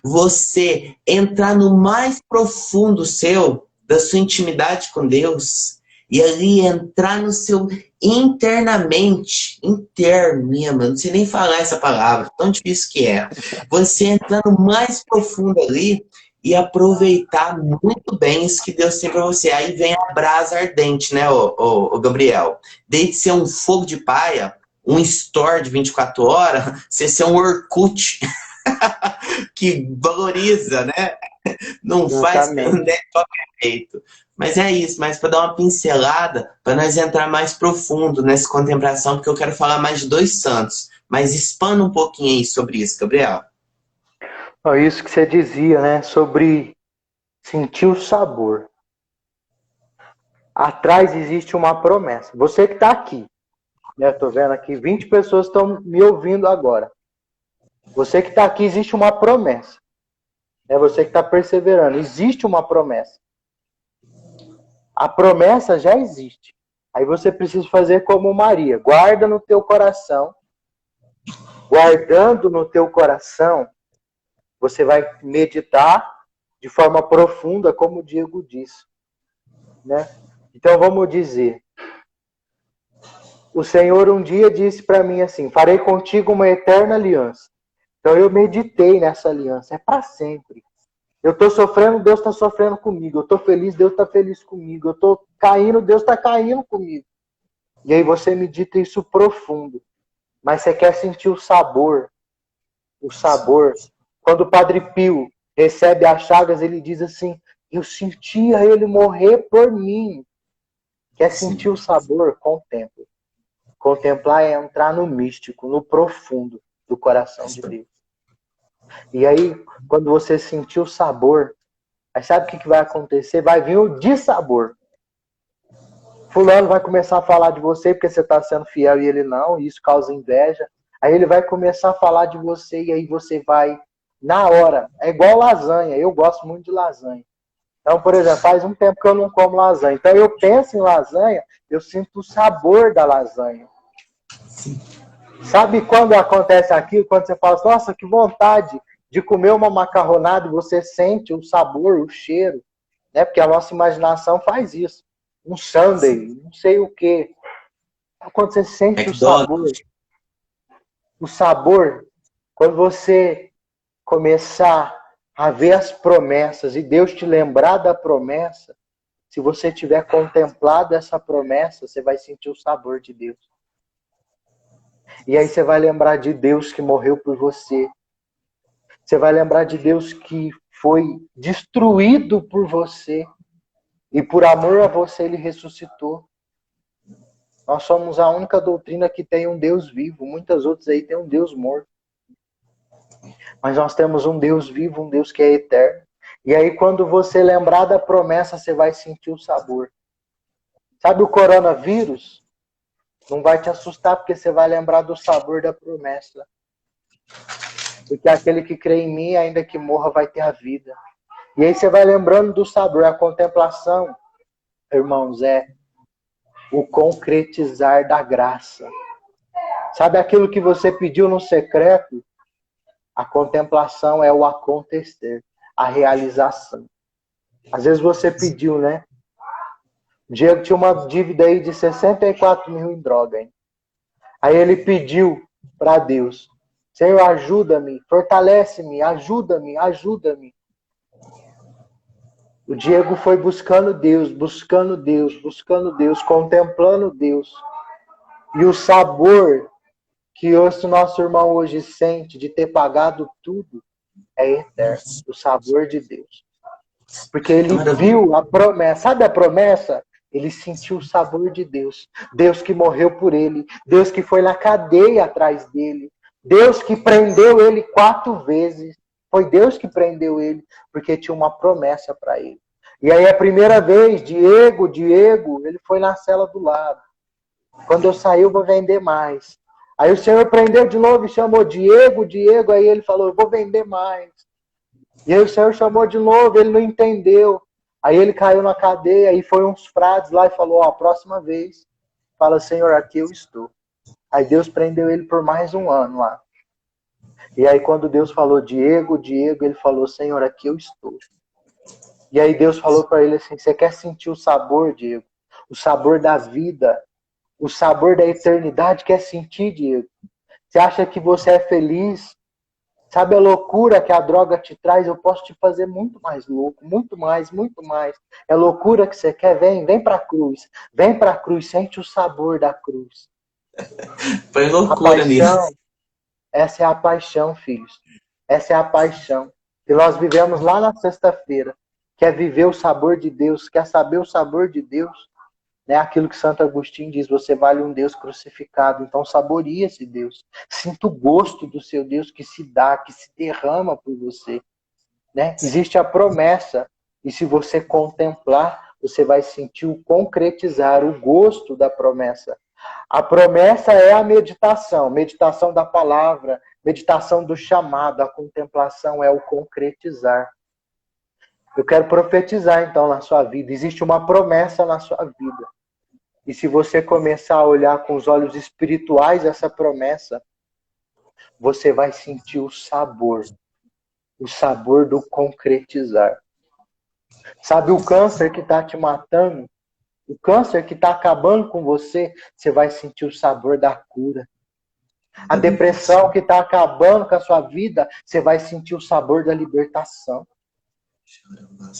você entrar no mais profundo seu, da sua intimidade com Deus, e ali entrar no seu internamente, interno mesmo, eu não sei nem falar essa palavra, tão difícil que é. Você entrar no mais profundo ali e aproveitar muito bem isso que Deus tem para você. Aí vem a brasa ardente, né, ô Gabriel? Desde ser um fogo de paia, um store de 24 horas, você ser um Orkut que valoriza, né? Não faz Exatamente. de qualquer jeito. Mas é isso, mas para dar uma pincelada, para nós entrar mais profundo nessa contemplação, porque eu quero falar mais de dois santos. Mas expanda um pouquinho aí sobre isso, Gabriel. Ó, isso que você dizia, né? Sobre sentir o sabor. Atrás existe uma promessa. Você que está aqui, né? Estou vendo aqui, 20 pessoas estão me ouvindo agora. Você que está aqui, existe uma promessa. É você que está perseverando. Existe uma promessa. A promessa já existe. Aí você precisa fazer como Maria. Guarda no teu coração. Guardando no teu coração, você vai meditar de forma profunda, como o Diego disse, né? Então vamos dizer, o Senhor um dia disse para mim assim: farei contigo uma eterna aliança. Então eu meditei nessa aliança, é para sempre. Eu estou sofrendo, Deus está sofrendo comigo. Eu estou feliz, Deus está feliz comigo. Eu estou caindo, Deus está caindo comigo. E aí você medita isso profundo. Mas você quer sentir o sabor. O sabor. Quando o Padre Pio recebe as chagas, ele diz assim: eu sentia ele morrer por mim. Quer sentir o sabor? Contempla. Contemplar é entrar no místico, no profundo do coração de Deus. E aí, quando você sentir o sabor, aí sabe o que vai acontecer? Vai vir o dissabor. Fulano vai começar a falar de você porque você está sendo fiel e ele não, e isso causa inveja. Aí ele vai começar a falar de você e aí você vai, na hora, é igual lasanha, eu gosto muito de lasanha. Então, por exemplo, faz um tempo que eu não como lasanha. Então eu penso em lasanha, eu sinto o sabor da lasanha. Sabe quando acontece aquilo? Quando você fala, nossa, que vontade de comer uma macarronada e você sente o sabor, o cheiro, né? Porque a nossa imaginação faz isso. Um sundae, não sei o quê. Quando você sente o sabor, quando você começar a ver as promessas e Deus te lembrar da promessa, se você tiver contemplado essa promessa, você vai sentir o sabor de Deus. E aí você vai lembrar de Deus que morreu por você. Você vai lembrar de Deus que foi destruído por você. E por amor a você ele ressuscitou. Nós somos a única doutrina que tem um Deus vivo. Muitas outras aí tem um Deus morto. Mas nós temos um Deus vivo, um Deus que é eterno. E aí quando você lembrar da promessa, você vai sentir o sabor. Sabe o coronavírus? Não vai te assustar porque você vai lembrar do sabor da promessa. Porque aquele que crê em mim, ainda que morra, vai ter a vida. E aí você vai lembrando do sabor. A contemplação, irmãos, é o concretizar da graça. Sabe aquilo que você pediu no secreto? A contemplação é o acontecer, a realização. Às vezes você pediu, né? O Diego tinha uma dívida aí de 64 mil em droga. Hein? Aí ele pediu para Deus: Senhor, ajuda-me, fortalece-me, ajuda-me, ajuda-me. O Diego foi buscando Deus, buscando Deus, buscando Deus, contemplando Deus. E o sabor que o nosso irmão hoje sente de ter pagado tudo é eterno, o sabor de Deus. Porque ele viu a promessa. Sabe a promessa? Ele sentiu o sabor de Deus. Deus que morreu por ele. Deus que foi na cadeia atrás dele. Deus que prendeu ele 4 vezes. Foi Deus que prendeu ele, porque tinha uma promessa para ele. E aí a primeira vez, Diego, ele foi na cela do lado. Quando eu sair, eu vou vender mais. Aí o Senhor prendeu de novo e chamou Diego. Aí ele falou, eu vou vender mais. E aí o Senhor chamou de novo, ele não entendeu. Aí ele caiu na cadeia, e foi uns frades lá e falou, ó, a próxima vez, fala, Senhor, aqui eu estou. Aí Deus prendeu ele por mais 1 ano lá. E aí quando Deus falou, Diego, ele falou, Senhor, aqui eu estou. E aí Deus falou para ele assim, você quer sentir o sabor, Diego? O sabor da vida, o sabor da eternidade, quer sentir, Diego? Você acha que você é feliz? Sabe a loucura que a droga te traz? Eu posso te fazer muito mais louco, muito mais, muito mais. É loucura que você quer? Vem pra cruz. Vem pra cruz, sente o sabor da cruz. Foi loucura nisso. Essa é a paixão, filhos. Essa é a paixão. Que nós vivemos lá na sexta-feira. Quer viver o sabor de Deus, quer saber o sabor de Deus. Né? Aquilo que Santo Agostinho diz, você vale um Deus crucificado. Então saboreie esse Deus. Sinta o gosto do seu Deus que se dá, que se derrama por você. Né? Existe a promessa. E se você contemplar, você vai sentir o concretizar, o gosto da promessa. A promessa é a meditação. Meditação da palavra, meditação do chamado. A contemplação é o concretizar. Eu quero profetizar, então, na sua vida. Existe uma promessa na sua vida. E se você começar a olhar com os olhos espirituais essa promessa, você vai sentir o sabor do concretizar. Sabe o câncer que está te matando? O câncer que está acabando com você, você vai sentir o sabor da cura. A depressão que está acabando com a sua vida, você vai sentir o sabor da libertação.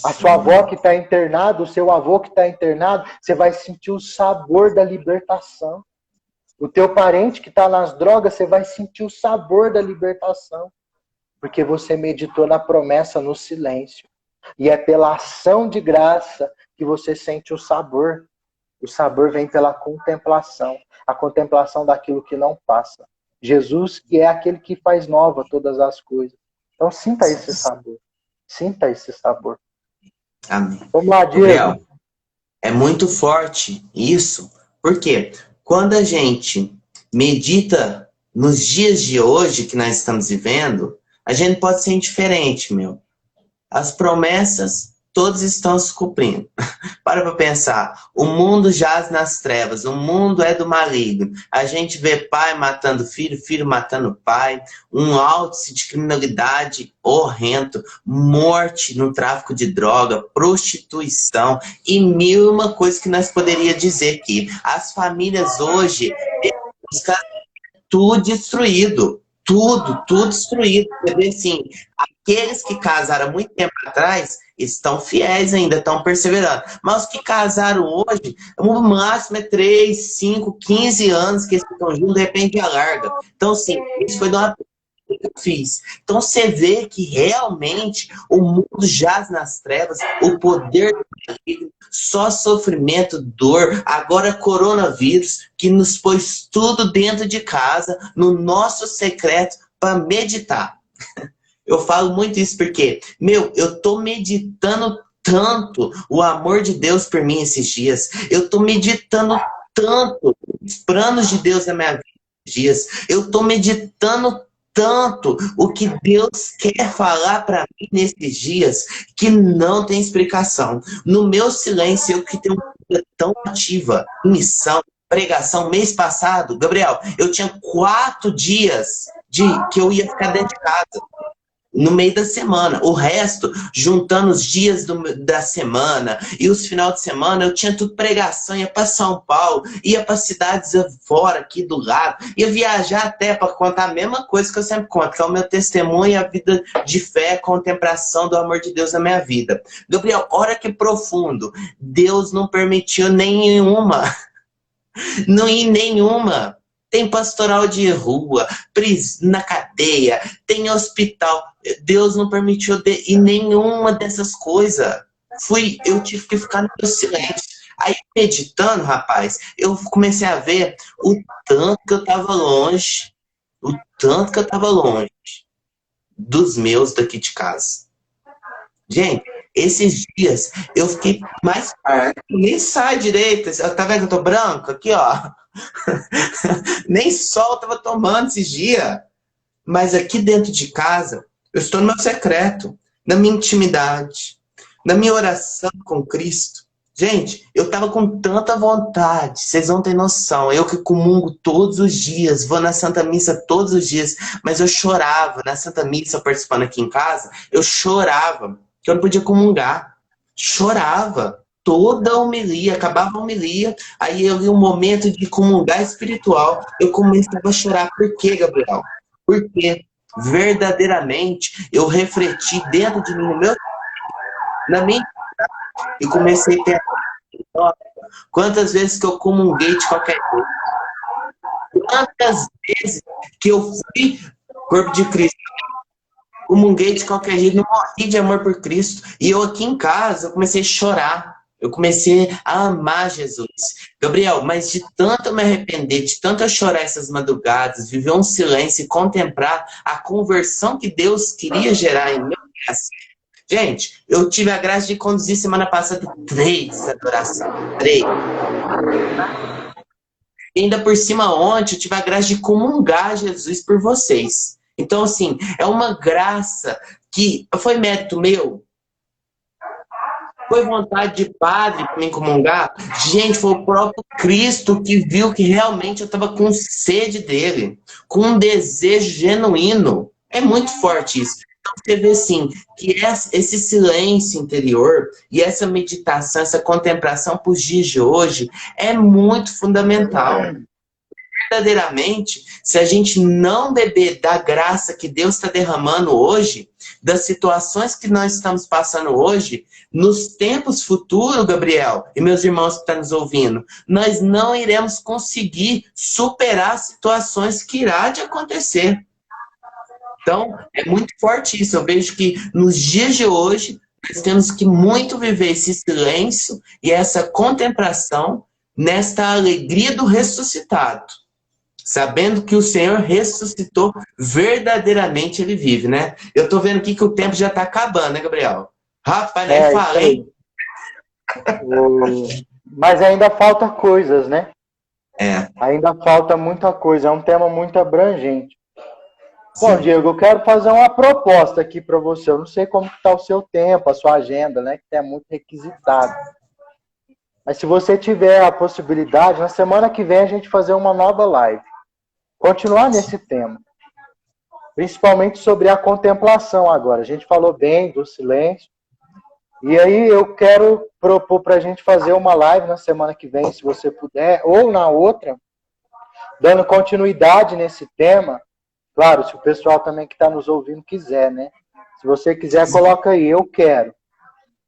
A sua avó que está internada, o seu avô que está internado, você vai sentir o sabor da libertação. O teu parente que está nas drogas, você vai sentir o sabor da libertação. Porque você meditou na promessa no silêncio. E é pela ação de graça que você sente o sabor. O sabor vem pela contemplação. A contemplação daquilo que não passa. Jesus, que é aquele que faz nova todas as coisas. Então sinta esse sabor. Sinta esse sabor. Amém. Vamos lá, Diego. Gabriel, é muito forte isso. Por quê? Quando a gente medita nos dias de hoje que nós estamos vivendo, a gente pode ser indiferente, meu. As promessas, todas estão se cumprindo. Para pensar. O mundo jaz nas trevas. O mundo é do maligno. A gente vê pai matando filho, filho matando pai. Um índice de criminalidade horrendo. Morte no tráfico de droga. Prostituição. E 1001 coisas que nós poderíamos dizer aqui. As famílias hoje, tudo destruído. Tudo destruído. Quer dizer, assim, aqueles que casaram há muito tempo atrás estão fiéis ainda, estão perseverando. Mas os que casaram hoje, o máximo é 3, 5, 15 anos que eles estão juntos, de repente já larga. Então, assim, isso foi de uma que eu fiz. Então, você vê que realmente o mundo jaz nas trevas, o poder do maligno, só sofrimento, dor, agora coronavírus, que nos pôs tudo dentro de casa, no nosso secreto, para meditar. Eu falo muito isso porque, eu tô meditando tanto o amor de Deus por mim esses dias. Eu tô meditando tanto os planos de Deus na minha vida esses dias. Eu tô meditando tanto o que Deus quer falar para mim nesses dias que não tem explicação. No meu silêncio, eu que tenho uma vida tão ativa, missão, pregação, mês passado, Gabriel, eu tinha 4 dias que eu ia ficar dentro de casa. No meio da semana, o resto, juntando os dias da semana e os finais de semana, eu tinha tudo pregação, ia para São Paulo, ia para cidades fora, aqui do lado, ia viajar até para contar a mesma coisa que eu sempre conto, que é o meu testemunho e a vida de fé, contemplação do amor de Deus na minha vida. Gabriel, olha que profundo, Deus não permitiu nenhuma, não em nenhuma. tem pastoral de rua, na cadeia, tem hospital. Deus não permitiu ir nenhuma dessas coisas. Eu tive que ficar no meu silêncio. Aí, meditando, rapaz, eu comecei a ver o tanto que eu estava longe, o tanto que eu estava longe dos meus daqui de casa. Gente, esses dias eu fiquei mais perto, nem sai direito. Tá vendo que eu tô branco aqui, ó? Nem sol eu tava tomando esses dias. Mas aqui dentro de casa, eu estou no meu secreto, na minha intimidade, na minha oração com Cristo. Gente, eu tava com tanta vontade, vocês não têm noção. Eu que comungo todos os dias, vou na Santa Missa todos os dias, mas eu chorava na Santa Missa, participando aqui em casa, eu chorava, que eu não podia comungar. Chorava. Toda a homilia, acabava a homilia, aí eu ia um momento de comungar espiritual, eu começava a chorar. Por quê, Gabriel? Porque verdadeiramente eu refleti dentro de mim, na minha, e comecei a ter quantas vezes que eu comunguei de qualquer coisa, quantas vezes que eu fui corpo de Cristo, comunguei de qualquer jeito, não morri de amor por Cristo, e eu aqui em casa eu comecei a chorar. Eu comecei a amar Jesus. Gabriel, mas de tanto eu me arrepender, de tanto eu chorar essas madrugadas, viver um silêncio e contemplar a conversão que Deus queria gerar em meu coração. Gente, eu tive a graça de conduzir semana passada 3 adorações. 3. E ainda por cima ontem eu tive a graça de comungar Jesus por vocês. Então, assim, é uma graça que foi mérito meu. Foi vontade de padre para me comungar? Gente, foi o próprio Cristo que viu que realmente eu estava com sede dele, com um desejo genuíno. É muito forte isso. Então você vê assim, que esse silêncio interior e essa meditação, essa contemplação para os dias de hoje é muito fundamental. Verdadeiramente, se a gente não beber da graça que Deus está derramando hoje, das situações que nós estamos passando hoje, nos tempos futuros, Gabriel, e meus irmãos que estão nos ouvindo, nós não iremos conseguir superar situações que irá de acontecer. Então, é muito forte isso. Eu vejo que nos dias de hoje, nós temos que muito viver esse silêncio e essa contemplação nesta alegria do ressuscitado. Sabendo que o Senhor ressuscitou, verdadeiramente Ele vive, né? Eu tô vendo aqui que o tempo já tá acabando, né, Gabriel? Rapaz, nem falei. Mas ainda falta coisas, né? Ainda falta muita coisa, é um tema muito abrangente. Sim. Bom, Diego, eu quero fazer uma proposta aqui para você. Eu não sei como está o seu tempo, a sua agenda, né? Que é muito requisitado. Mas se você tiver a possibilidade, na semana que vem a gente fazer uma nova live. Continuar nesse tema. Principalmente sobre a contemplação agora. A gente falou bem do silêncio. E aí eu quero propor para a gente fazer uma live na semana que vem, se você puder, ou na outra, dando continuidade nesse tema. Claro, se o pessoal também que está nos ouvindo quiser, né? Se você quiser, coloca aí, eu quero.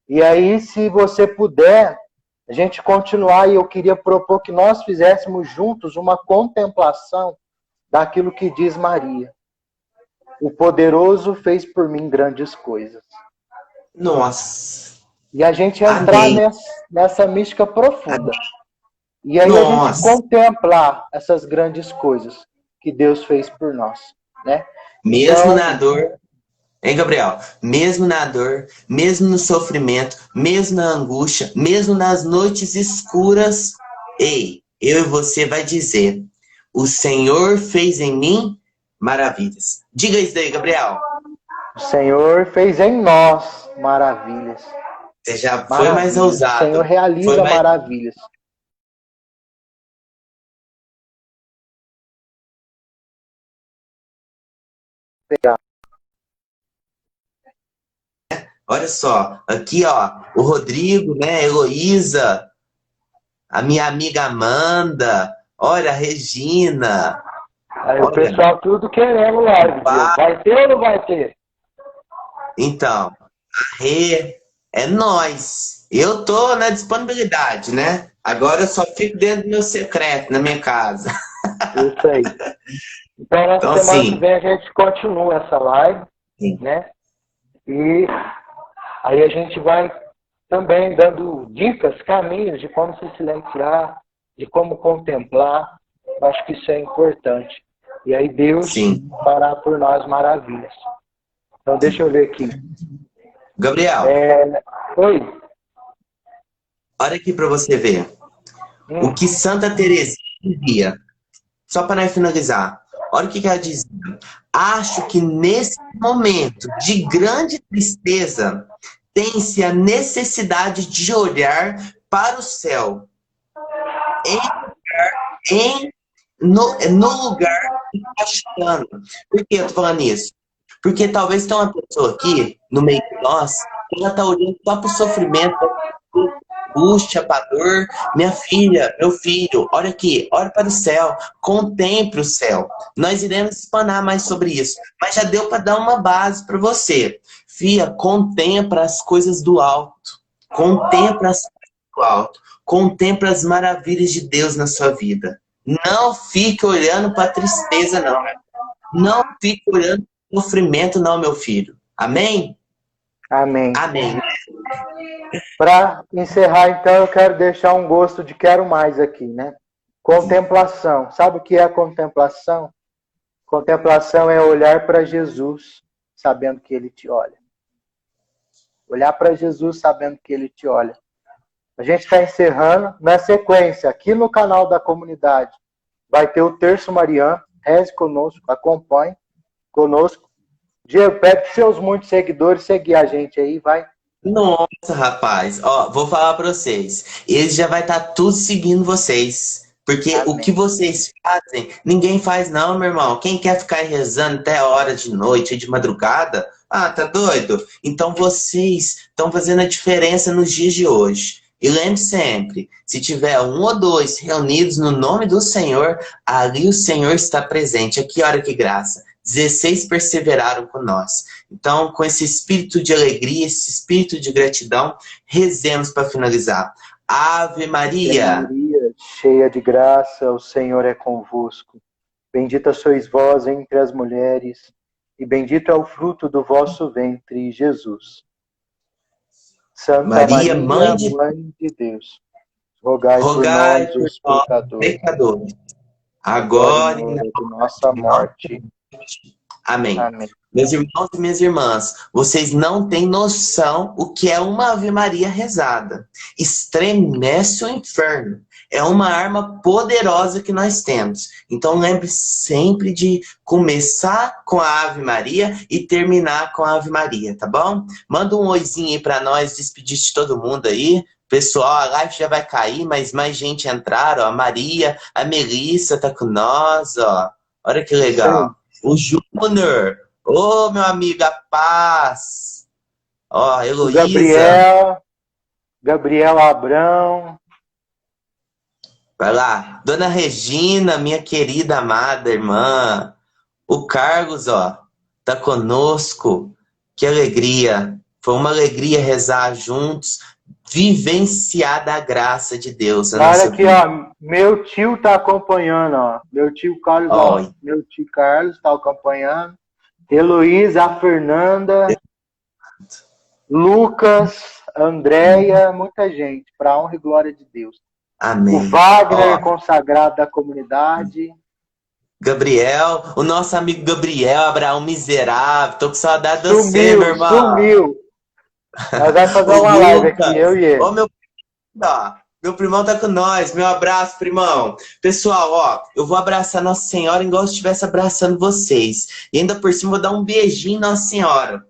E aí, se você puder, a gente continuar, e eu queria propor que nós fizéssemos juntos uma contemplação daquilo que diz Maria. O poderoso fez por mim grandes coisas. Nossa! E a gente entrar nessa mística profunda. E aí a gente contemplar essas grandes coisas que Deus fez por nós, né? Mesmo na dor, hein, Gabriel? Mesmo na dor, mesmo no sofrimento, mesmo na angústia, mesmo nas noites escuras, ei, eu e você vai dizer: o Senhor fez em mim maravilhas. Diga isso daí, Gabriel. O Senhor fez em nós maravilhas. Você já foi mais ousado. O Senhor realiza maravilhas. Olha só, aqui ó, o Rodrigo, né, Heloísa, a minha amiga Amanda, olha, a Regina. Aí olha, o pessoal tudo querendo live. Vai ter ou não vai ter? Então, a Rê, é nós. Eu tô na disponibilidade, né? Agora eu só fico dentro do meu secreto, na minha casa. Isso aí. Então, na Então, semana que sim. vem a gente continua essa live, Sim. né? E aí a gente vai também dando dicas, caminhos de como se silenciar, de como contemplar. Eu acho que isso é importante. E aí Deus Sim. fará por nós maravilhas. Então, deixa eu ver aqui. Gabriel, Oi. olha aqui para você ver. O que Santa Teresinha dizia, só para nós finalizar. Olha o que ela dizia. Acho que nesse momento de grande tristeza, tem-se a necessidade de olhar para o céu, no lugar que está chorando. Por que eu tô falando isso? Porque talvez tenha uma pessoa aqui, no meio de nós, que ela está olhando só para o sofrimento, angústia, para a dor. Minha filha, meu filho, olha aqui, olha para o céu, contemple o céu. Nós iremos explanar mais sobre isso, mas já deu para dar uma base para você. Fia, contempla as coisas do alto. Contempla as coisas do alto. Contempla as maravilhas de Deus na sua vida. Não fique olhando para a tristeza, não. Não fique olhando para o sofrimento, não, meu filho. Amém? Amém. Amém. Para encerrar, então, eu quero deixar um gosto de quero mais aqui, né? Contemplação. Sabe o que é a contemplação? Contemplação é olhar para Jesus, sabendo que Ele te olha. Olhar para Jesus, sabendo que Ele te olha. A gente está encerrando. Na sequência, aqui no canal da comunidade, vai ter o Terço Mariano. Reze conosco, acompanhe conosco. Diego, pede para seus muitos seguidores seguir a gente aí, vai. Nossa, rapaz. Ó, vou falar para vocês. Eles já vai estar tudo seguindo vocês. Porque Amém. o que vocês fazem, ninguém faz não, meu irmão. Quem quer ficar rezando até a hora de noite, de madrugada? Ah, tá doido? Então vocês estão fazendo a diferença nos dias de hoje. E lembre sempre, se tiver um ou dois reunidos no nome do Senhor, ali o Senhor está presente. Aqui, olha que graça. 16 perseveraram com nós. Então, com esse espírito de alegria, esse espírito de gratidão, rezemos para finalizar. Ave Maria. Ave Maria, cheia de graça, o Senhor é convosco. Bendita sois vós entre as mulheres, e bendito é o fruto do vosso ventre, Jesus. Santa Maria, Mãe de Deus, rogai por rogai nós, por os nós, pecadores, pecadores, agora agora e e na na hora de nossa morte. Amém. Amém. Meus irmãos e minhas irmãs, vocês não têm noção o que é uma Ave Maria rezada. Estremece o inferno. É uma arma poderosa que nós temos. Então lembre sempre de começar com a Ave Maria e terminar com a Ave Maria, tá bom? Manda um oizinho aí pra nós, despedir de todo mundo aí. Pessoal, a live já vai cair, mas mais gente entraram. Ó. A Maria, a Melissa tá com nós, ó. Olha que legal. O Júnior. Ô, meu amigo, a paz. Ó, O Heloísa. Gabriel Abrão. Vai lá. Dona Regina, minha querida, amada irmã. O Carlos, ó, tá conosco. Que alegria. Foi uma alegria rezar juntos, vivenciar da graça de Deus. Olha aqui, ó, meu tio tá acompanhando, ó. Meu tio Carlos, ó. Meu tio Carlos tá acompanhando. Heloísa, a Fernanda, Lucas, Andréia, muita gente, para honra e glória de Deus. Amém. O Wagner, consagrado da comunidade. Gabriel, o nosso amigo Gabriel, Abraão miserável. Tô com saudade de você, meu irmão. Sumiu. Nós vamos fazer uma live aqui, eu e ele. Ó, meu primão tá com nós. Meu abraço, primão. Pessoal, ó, eu vou abraçar Nossa Senhora igual se estivesse abraçando vocês. E ainda por cima vou dar um beijinho Nossa Senhora.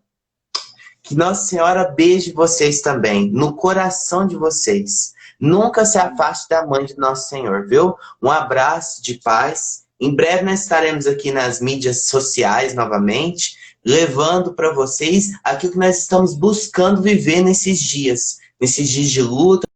Que Nossa Senhora beije vocês também, no coração de vocês. Nunca se afaste da mãe de Nosso Senhor, viu? Um abraço de paz. Em breve nós estaremos aqui nas mídias sociais novamente, levando para vocês aquilo que nós estamos buscando viver nesses dias de luta.